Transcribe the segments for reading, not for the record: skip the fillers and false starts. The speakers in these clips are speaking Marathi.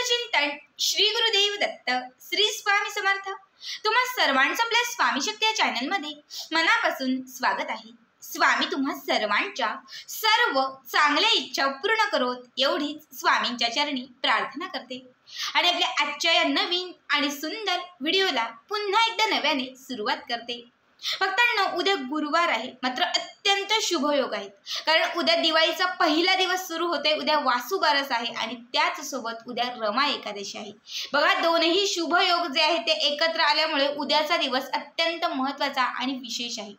चिंतन श्री गुरुदेव दत्त श्री स्वामी समर्थ। तुम्हा सर्वांचं आपल्या स्वामी शक्ती या चॅनल मध्ये मनापासून स्वागत आहे। स्वामी तुम्हा सर्वांच्या सर्व चांगल्या इच्छा पूर्ण करोत एवढीच स्वामींच्या चरणी प्रार्थना करते आणि आपल्या आजच्या या नवीन आणि सुंदर व्हिडिओला पुन्हा एकदा नव्याने सुरुवात करते। भक्तांनो, उद्या गुरुवार आहे, मात्र अत्यंत शुभ योग आहेत, कारण उद्या दिवाळीचा पहिला दिवस सुरू होते। उद्या वासुबारस आहे आणि त्याच सोबत उद्या रमा एकादशी आहे। बघा, दोनही शुभ योग जे आहेत ते एकत्र आल्यामुळे उद्याचा दिवस अत्यंत महत्त्वाचा आणि विशेष आहे।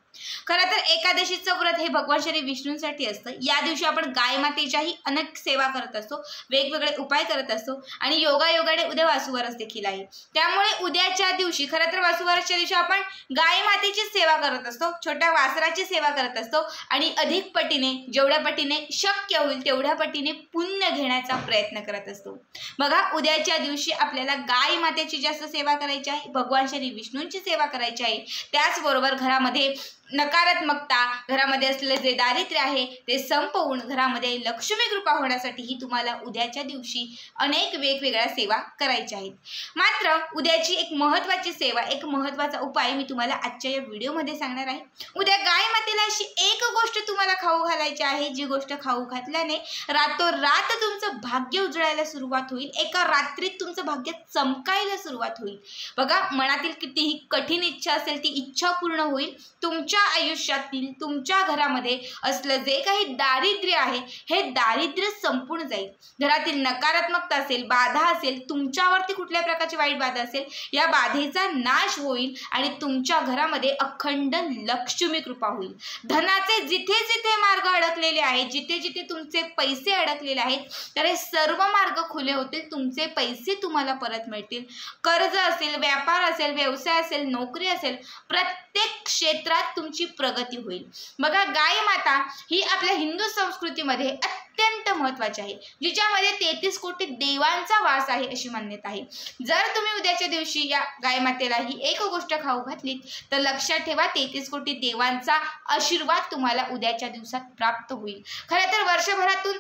खरं तर एकादशीचं व्रत हे भगवान श्री विष्णूंसाठी असतं। या दिवशी आपण गाय मातेच्याही अनेक सेवा करत असतो, वेगवेगळे उपाय करत असतो आणि योगायोगाने उद्या वासुबारस देखील आहे। त्यामुळे उद्याच्या दिवशी खरं तर वासुबारसच्या दिवशी आपण गाय मातेची सेवा करत असतो, छोट्या वासराची सेवा करत असतो आणि अधिक पटीने जेवढ्या पटीने शक्य होईल तेवढ्या पटीने पुण्य घेण्याचा प्रयत्न करत असतो। बघा, उद्याच्या दिवशी आपल्याला गाय मातेची जास्त सेवा करायची आहे, भगवान श्री विष्णूंची सेवा करायची आहे। त्याचबरोबर घरामध्ये नकारात्मकता, घरामध्ये असलेले जे दारिद्र्य आहे ते संपवून घरामध्ये लक्ष्मी कृपा होण्यासाठीही तुम्हाला उद्याच्या दिवशी अनेक वेगवेगळ्या सेवा करायच्या आहेत। मात्र उद्याची एक महत्त्वाची सेवा, एक महत्त्वाचा उपाय मी तुम्हाला आजच्या या व्हिडिओमध्ये सांगणार आहे। उद्या गाय मातेला अशी एक गोष्ट तुम्हाला खाऊ घालायची आहे, जी गोष्ट खाऊ घातल्याने रातोरात तुमचं भाग्य उजळायला सुरुवात होईल, एका रात्रीत तुमचं भाग्य चमकायला सुरुवात होईल। बघा, मनातील कितीही कठीण इच्छा असेल ती इच्छा पूर्ण होईल। तुमच्या आयुष्यातील तुमच्या घरामध्ये असलं जे काही दारिद्र्य आहे हे दारिद्र्य संपून जाईल। घरातील नकारात्मकता असेल, बाधा असेल, तुमच्यावरती कुठल्या प्रकारची वाईट बाधा असेल, या बाधेचा नाश होईल आणि तुमच्या घरामध्ये अखंड लक्ष्मी कृपा होईल। धनाचे जिथे जिथे मार्ग अडकलेले आहेत, जिथे जिथे तुमचे पैसे अडकलेले आहेत, तर हे सर्व मार्ग खुले होतील, तुमचे पैसे तुम्हाला परत मिळतील। कर्ज असेल, व्यापार असेल, व्यवसाय असेल, नोकरी असेल, प्रत्येक क्षेत्रात तुमची प्रगती होईल। बघा, गाय माता ही आपल्या हिंदू संस्कृतीमध्ये अत्यंत महत्त्वाची आहे, जिच्यामध्ये 33 कोटी देवांचा वास आहे अशी मान्यता आहे। जर तुम्ही उद्याच्या दिवशी या गाय मातेला ही एक गोष्ट खाऊ घातलीत तर लक्षात ठेवा, 33 कोटी देवांचा आशीर्वाद तुम्हाला उद्याच्या दिवसात प्राप्त होईल। खरं तर वर्षभरातून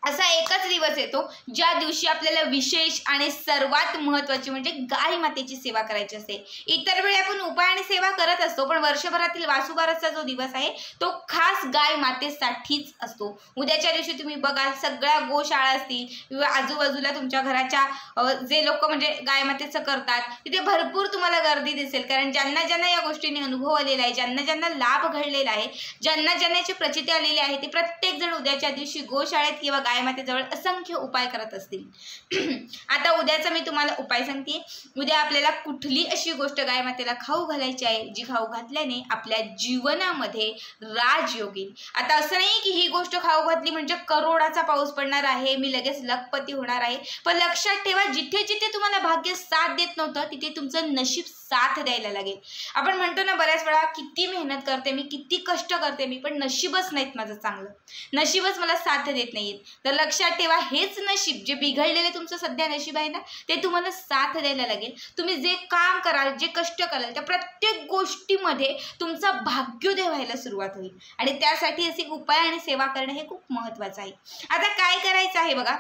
असा एकच दिवस येतो ज्या दिवशी आपल्याला विशेष आणि सर्वात महत्त्वाची म्हणजे गाय मातेची सेवा करायची असते। इतर वेळी आपण उपाय आणि सेवा करत असतो, पण वर्षभरातील वासुबारसचा जो दिवस आहे तो खास गाय मातेसाठीच असतो। उद्याच्या दिवशी तुम्ही बघाल, सगळ्या गोशाळा असतील किंवा आजूबाजूला तुमच्या घराच्या जे लोक म्हणजे गाय मातेचं करतात तिथे भरपूर तुम्हाला गर्दी दिसेल, कारण ज्यांना ज्यांना या गोष्टीने अनुभव आलेला आहे, ज्यांना ज्यांना लाभ घडलेला आहे, ज्यांना ज्यांची प्रचिती आलेली आहे, ते प्रत्येक जण उद्याच्या दिवशी गोशाळेत किंवा गाय मातेजवळ असंख्य उपाय करत असतील। आता उद्याचा मी तुम्हाला उपाय सांगते। उद्या आपल्याला कुठली अशी गोष्ट गाय मातेला खाऊ घालायची आहे जी खाऊ घातल्याने आपल्या जीवनामध्ये राजयोग येईल। आता असं नाही की ही गोष्ट खाऊ घातली म्हणजे करोडाचा पाऊस पडणार आहे, मी लगेच लखपती होणार आहे, पण लक्षात ठेवा, जिथे जिथे तुम्हाला भाग्य साथ देत नव्हतं तिथे तुमचं नशीब साथ द्यायला लागेल। आपण म्हणतो ना बऱ्याच वेळा, किती मेहनत करते मी, किती कष्ट करते मी, पण नशीबच नाहीत माझं चांगलं, नशीबच मला साथ देत नाहीत। तर लक्षात ठेवा, हेच नशीब, जे बिघडलेले तुमचं सध्या नशीब आहे ना, ते तुम्हाला साथ द्यायला लागेल। तुम्ही जे काम कराल, जे कष्ट कराल, त्या प्रत्येक गोष्टीमध्ये तुमचं भाग्योदय व्हायला सुरुवात होईल आणि त्यासाठी असे उपाय आणि सेवा करणे हे खूप महत्त्वाचं आहे। आता काय करायचं आहे बघा,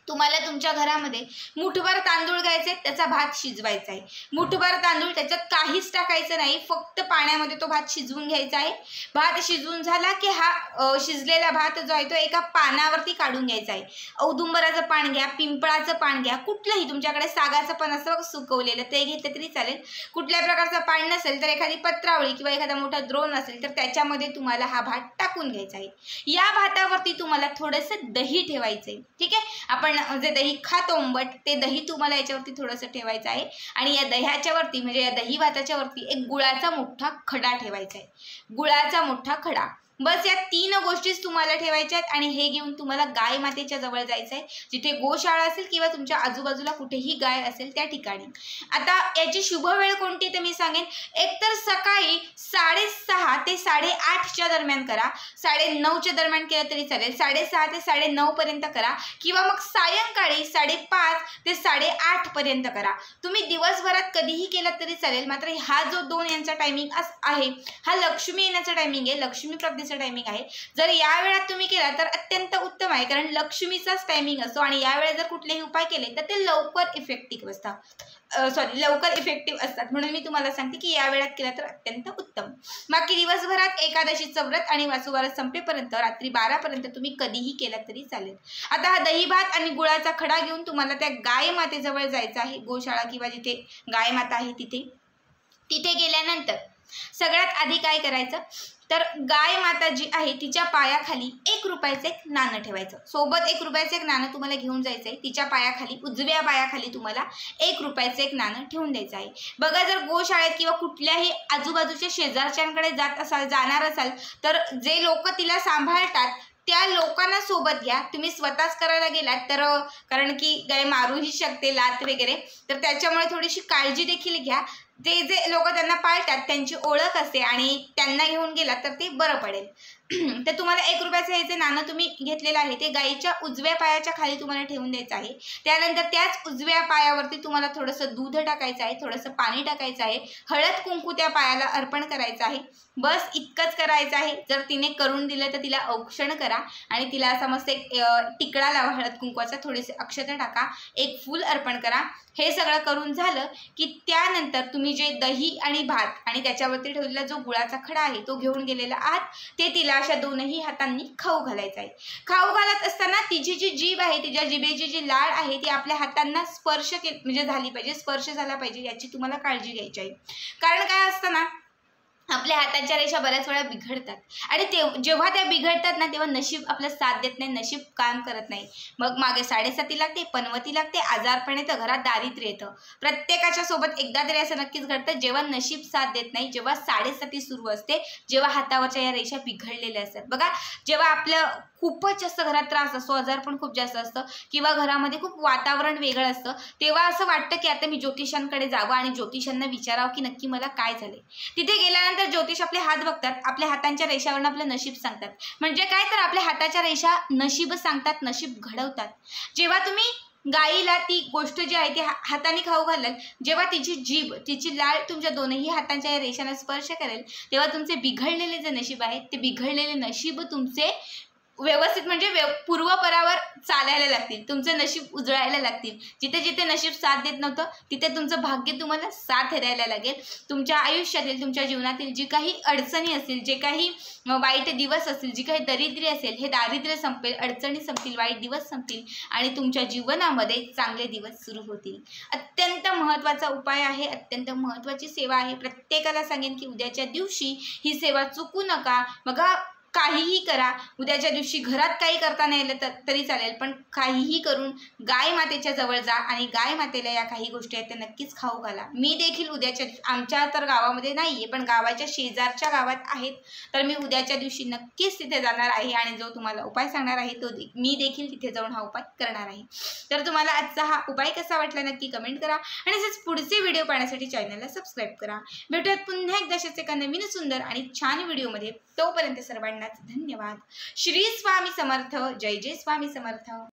तुम्हाला तुमच्या घरामध्ये मुठभर तांदूळ घ्यायचे, त्याचा भात शिजवायचा आहे। मुठभर तांदूळ, त्याच्यात काहीच टाकायचं नाही, फक्त पाण्यामध्ये तो भात शिजवून घ्यायचा आहे। भात शिजवून झाला की हा शिजलेला भात जो आहे तो एका पानावरती काढून घ्यायचा आहे। औदुंबराचं पान घ्या, पिंपळाचं पान घ्या, कुठलंही, तुमच्याकडे सागाचं पान असं सुकवलेलं ते घेतलं तरी चालेल। कुठल्या प्रकारचं पान नसेल तर एखादी पत्रावळी किंवा एखादा मोठा द्रोण असेल तर त्याच्यामध्ये तुम्हाला हा भात टाकून घ्यायचा आहे। या भातावरती तुम्हाला थोडंसं दही ठेवायचं आहे, ठीक आहे। आपण जे दही खातो आंबट, ते दही तुम्हाला याच्यावरती थोडंसं ठेवायचं आहे आणि या दह्याच्या वरती म्हणजे या दही भाताच्या वरती एक गुळाचा मोठा खडा ठेवायचा आहे, गुळाचा मोठा खडा। बस या 3 गोष्टीच तुम्हाला ठेवायच्या आहेत आणि हे घेऊन तुम्हाला गाय मातेच्या जवळ जायचं आहे, जिथे गोशाळा असेल किंवा तुमच्या आजूबाजूला कुठेही गाय असेल त्या ठिकाणी। आता याची शुभ वेळ कोणती तर मी सांगेन, एकतर सकाळी 6:30 ते 8:30च्या दरम्यान करा, 9:30च्या दरम्यान केलं तरी चालेल, 6:30 ते 9:30 पर्यंत करा, किंवा मग सायंकाळी 5:30 ते 8:30 पर्यंत करा। तुम्ही दिवसभरात कधीही केलं तरी चालेल, मात्र हा जो 2 यांचा टायमिंग आहे हा लक्ष्मी येण्याचा टायमिंग आहे, लक्ष्मी प्राप्ती लक्ष्मीचं टायमिंग आहे. जर या वेळात तुम्ही केला तर अत्यंत उत्तम आहे, कारण लक्ष्मीचाच टायमिंग असतो आणि या वेळेत जर कुठलेही उपाय केले तर ते लवकर इफेक्टिव्ह असतात. म्हणून मी तुम्हाला सांगते की या वेळात केला तर अत्यंत उत्तम. बाकी दिवसभरात एकादशीचं व्रत आणि वासुवारस संपेपर्यंत रात्री 12 पर्यंत तुम्ही कधीही केला तरी चालेल. आता हा दही भात आणि गुळाचा खडा घेऊन तुम्हाला त्या गाय मातेजवळ जायचं आहे. गोशाळा किंवा जिथे गाय माता आहे तिथे गेल्यानंतर सगळ्यात आधी काय करायचं तर गाय माता जी आहे तिच्या पायाखाली 1 रुपयाचं एक नाणं ठेवायचं. सोबत 1 रुपयाचं एक नाणं तुम्हाला घेऊन जायचं आहे. तिच्या पायाखाली, उजव्या पायाखाली तुम्हाला 1 रुपयाचं एक नाणं ठेवून द्यायचं आहे. बघा, जर गोशाळेत किंवा कुठल्याही आजूबाजूच्या शेजारच्यांकडे जाणार असाल तर जे लोक तिला सांभाळतात त्या लोकांना सोबत घ्या. तुम्ही स्वतःच करायला गेलात तर कारण की गाय मारूही शकते, लात वगैरे, तर त्याच्यामुळे थोडीशी काळजी देखील घ्या. जे लोक त्यांना पाळतात त्यांची ओळख असते आणि त्यांना घेऊन गेलात तर ते बरं पडेल. तर तुम्हाला 1 रुपयाचं हे जे नाणं तुम्ही घेतलेलं आहे ते गायीच्या उजव्या पायाच्या खाली तुम्हाला ठेवून द्यायचं आहे. त्यानंतर त्याच उजव्या पायावरती तुम्हाला थोडंसं दूध टाकायचं आहे, थोडंसं पाणी टाकायचं आहे, हळद कुंकू त्या पायाला अर्पण करायचं आहे. बस इतकंच करायचं आहे. जर तिने करून दिलं तर तिला औक्षण करा आणि तिला असा मस्त एक टिकडा लावा हळद कुंकवाचा, थोडेसे अक्षता टाका, एक फूल अर्पण करा. हे सगळं करून झालं की त्यानंतर तुम्ही जे दही आणि भात आणि त्याच्यावरती ठेवलेला जो गुळाचा खडा आहे तो घेऊन गेलेला आहात ते तिला अशा दोनही हातांनी खाऊ घालायचं आहे. खाऊ घालत असताना तिची जी जीभ आहे, तिच्या जिभेची जी लाळ आहे ती आपल्या हातांना स्पर्श म्हणजे झाली पाहिजे, स्पर्श झाला पाहिजे, याची तुम्हाला काळजी घ्यायची आहे. कारण काय असतं ना, आपल्या हाताच्या रेषा बऱ्याच वेळा बिघडतात आणि जेव्हा त्या बिघडतात ना तेव्हा नशीब आपलं साथ देत नाही, नशीब काम करत नाही. मग मागे 7.5 लागते, पनवती लागते, आजारपण येतं, घरात दारिद्र्य येतं. प्रत्येकाच्या सोबत एकदा तरी असं नक्कीच घडतं जेव्हा नशीब साथ देत नाही, जेव्हा 7.5 सुरू असते, जेव्हा हातावरच्या या रेषा बिघडलेल्या असतात. बघा, जेव्हा आपलं खूपच जास्त घरात त्रास असतो, आजारपण खूप जास्त असतं किंवा घरामध्ये खूप वातावरण वेगळं असतं, तेव्हा असं वाटतं की आता मी ज्योतिषांकडे जावं आणि ज्योतिषांना विचारावं की नक्की मला काय झाले. तिथे गेल्यानंतर ज्योतिष आपले हात बघतात, आपल्या हातांच्या रेषावरून आपलं नशीब सांगतात. म्हणजे काय, तर आपल्या हाताच्या रेषा नशीब सांगतात, नशीब घडवतात. जेव्हा तुम्ही गायीला ती गोष्ट जी आहे ती हाताने खाऊ घालाल, जेव्हा तिची जीभ, तिची लाळ तुमच्या दोनही हातांच्या या रेषांना स्पर्श करेल, तेव्हा तुमचे बिघडलेले जे नशीब आहे ते बिघडलेले नशीब तुमचे व्यवस्थित म्हणजे पूर्वपरावर चालायला लागतील, तुमचं नशीब उजळायला लागतील. जिथे जिथे नशीब साथ देत नव्हतं तिथे तुमचं भाग्य तुम्हाला साथ द्यायला लागेल. तुमच्या आयुष्यातील, तुमच्या जीवनातील जी काही अडचणी असतील, जे काही वाईट दिवस असतील, जी काही दारिद्र्य असेल, हे दारिद्र्य संपेल, अडचणी संपतील, वाईट दिवस संपतील आणि तुमच्या जीवनामध्ये चांगले दिवस सुरू होतील. अत्यंत महत्त्वाचा उपाय आहे, अत्यंत महत्त्वाची सेवा आहे. प्रत्येकाला सांगेन की उद्याच्या दिवशी ही सेवा चुकू नका. बघा, काहीही करा, उद्याच्या दिवशी घरात काही करता नाही आलं तरी चालेल, पण काहीही करून गाय मातेच्या जवळ जा आणि गाय मातेला या काही गोष्टी आहेत त्या नक्कीच खाऊ घाला. मी देखील उद्याच्या, आमच्या तर गावामध्ये नाही आहे पण गावाच्या शेजारच्या गावात आहेत, तर मी उद्याच्या दिवशी नक्कीच तिथे जाणार आहे आणि जो तुम्हाला उपाय सांगणार आहे तो मी देखील तिथे जाऊन हा उपाय करणार आहे. तर तुम्हाला आजचा हा उपाय कसा वाटला नक्की कमेंट करा आणि असेच पुढचे व्हिडिओ पाहण्यासाठी चॅनलला सबस्क्राईब करा. भेटूयात पुन्हा एकदा अशाच एका नवीन सुंदर आणि छान व्हिडिओमध्ये. तोपर्यंत सर्वांनाच धन्यवाद. श्री स्वामी समर्थ. जय जय स्वामी समर्थ.